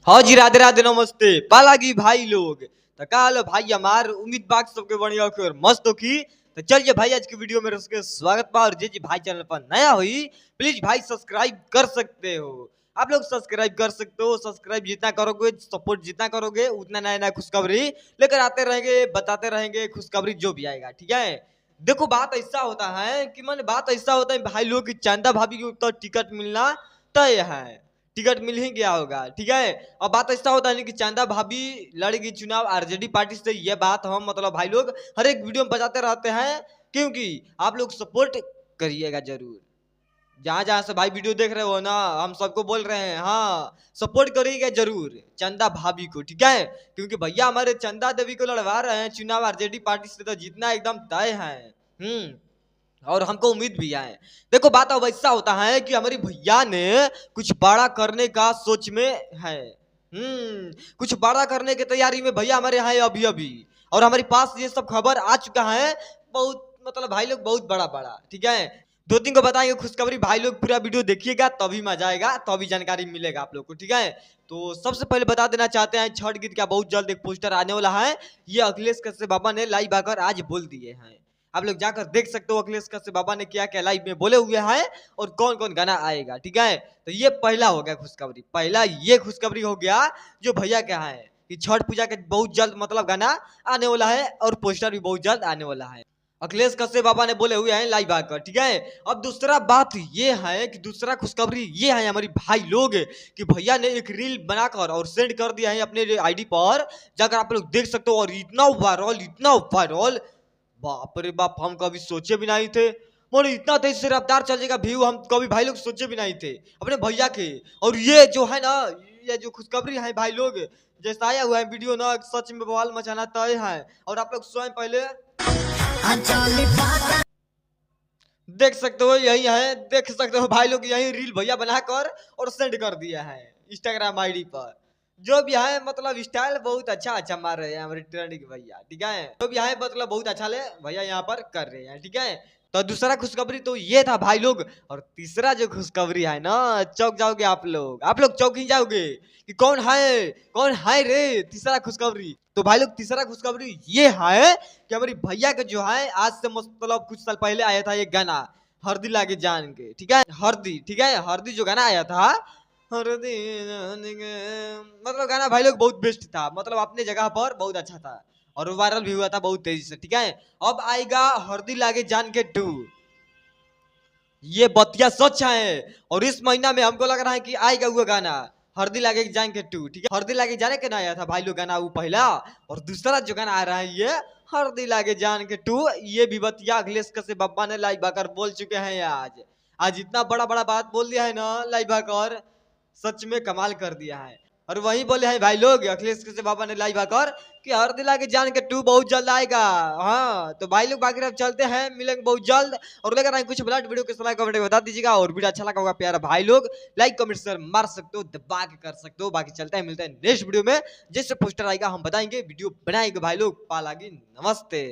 हाँ जी, राधे राधे नमस्ते पालागी भाई लोग। तो का हाल है भाई हमार, उम्मीद बात सबके बढ़िया होके और मस्त होकी। तो चलिए भाई आज की वीडियो में रस के स्वागत पा, और जी भाई चैनल पर नया हुई प्लीज भाई सब्सक्राइब कर सकते हो। आप लोग सब्सक्राइब कर सकते हो, सब्सक्राइब जितना करोगे सपोर्ट जितना करोगे उतना नया नया खुशखबरी लेकर आते रहेंगे, बताते रहेंगे खुशखबरी जो भी आएगा, ठीक है। देखो बात ऐसा होता है कि मन बात ऐसा होता है भाई लोग की चंदा भाभी के ऊपर टिकट मिलना तय है, टिकट मिल ही गया होगा, ठीक है। और बात ऐसा होता है कि चंदा भाभी लड़ेगी चुनाव आरजेडी पार्टी से, ये बात हम मतलब भाई लोग हर एक वीडियो में बताते रहते हैं, क्योंकि आप लोग सपोर्ट करिएगा जरूर। जहां जहां से भाई वीडियो देख रहे हो ना, हम सबको बोल रहे हैं हाँ सपोर्ट करिएगा जरूर चंदा भाभी को, ठीक है। क्योंकि भैया हमारे चंदा देवी को लड़वा रहे हैं चुनाव आरजेडी पार्टी से, तो जीतना एकदम तय है। और हमको उम्मीद भी है। देखो बात अब ऐसा होता है कि हमारी भैया ने कुछ बड़ा करने का सोच में है। कुछ बड़ा करने की तैयारी में भैया हमारे यहाँ अभी अभी, और हमारे पास ये सब खबर आ चुका है। बहुत मतलब भाई लोग बहुत बड़ा बड़ा, ठीक है। दो तीन को बताएंगे खुशखबरी, भाई लोग पूरा वीडियो देखिएगा तभी मजा आएगा, तभी जानकारी मिलेगा आप लोग को, ठीक है। तो सबसे पहले बता देना चाहते हैं छठ गीत का बहुत जल्द एक पोस्टर आने वाला है। ये अखिलेश कश्यप बाबा ने लाइव आकर आज बोल दिए हैं। आप लोग जाकर देख सकते हो अखिलेश कश्यप बाबा ने क्या क्या लाइव में बोले हुए हैं और कौन कौन गाना आएगा, ठीक है। तो ये पहला हो गया खुशखबरी, पहला ये खुशखबरी हो गया जो भैया क्या है कि छठ पूजा के बहुत जल्द मतलब गाना आने वाला है और पोस्टर भी बहुत जल्द आने वाला है। अखिलेश कश्यप बाबा ने बोले हुए हैं लाइव आकर, ठीक है। अब दूसरा बात ये है कि दूसरा खुशखबरी ये है हमारी भाई लोग कि भैया ने एक रील बनाकर और सेंड कर दिया है अपने आईडी पर, जाकर आप लोग देख सकते हो। और इतना वायरल, बाप रे बाप, हम कभी सोचे भी नहीं थे। मोर इतना तेज से रफ्तार चलेगा व्यू, हम कभी भाई लोग सोचे भी नहीं थे अपने भैया के। और ये जो है ना, ये जो खुशखबरी है भाई लोग जैसा आया हुआ है वीडियो ना, सच में बवाल मचाना तय है। और आप लोग स्वयं पहले देख सकते हो, यही है, देख सकते हो भाई लोग, यही रील भैया बनाकर और सेंड कर दिया है इंस्टाग्राम आईडी पर। जो भी है मतलब स्टाइल बहुत अच्छा अच्छा मार रहे हैं हमारे ट्रेंडिंग भैया, ठीक है। जो भी है मतलब बहुत अच्छा ले भैया यहाँ पर कर रहे हैं, ठीक है। तो दूसरा खुशखबरी तो ये था भाई लोग। और तीसरा जो खुशखबरी है ना, चौक जाओगे आप लोग चौक ही जाओगे कि कौन है रे तीसरा खुशखबरी। तो भाई लोग तीसरा खुशखबरी ये है कि हमारी भैया के जो है आज से मतलब कुछ साल पहले आया था ये गाना हरदी लागे जान के, ठीक है। हरदी, ठीक है, हरदी जो गाना आया था, हरदी मतलब गाना भाई लोग बहुत बेस्ट था, मतलब अपने जगह पर बहुत अच्छा था और वायरल भी हुआ था बहुत तेजी से, ठीक है। अब आएगा हरदी लागे जान के 2, ये बतिया सच है। और इस महीना में हमको लग रहा है कि आएगा वो गाना हरदी लागे जान के 2, ठीक है। हरदी लागे जाने के ना आया था भाई लोग गाना वो पहला, और दूसरा जो गाना आ रहा है ये हरदी लागे जान के 2, ये भी बतिया अखिलेश कश्यप बाबा ने लाइव आकर बोल चुके हैं। आज आज इतना बड़ा बड़ा बात बोल दिया है ना लाइव आकर, सच में कमाल कर दिया है। और वही बोले हैं भाई लोग अखिलेश कश्यप बाबा ने लाइव आकर कि हरदी लागे जान के 2 बहुत जल्द आएगा। हाँ तो भाई लोग बाकी अब चलते हैं, मिलेंगे बहुत जल्द। और लेकर आए कुछ ब्लड वीडियो के समय कमेंट में बता दीजिएगा, और वीडियो अच्छा लगा होगा प्यारा भाई लोग लाइक कमेंट शेयर मार सकते हो, दबा के कर सकते हो। बाकी चलते हैं, मिलते हैं नेक्स्ट वीडियो में, जैसे पोस्टर आएगा हम बताएंगे, वीडियो बनाएंगे भाई लोग। पालागी नमस्ते।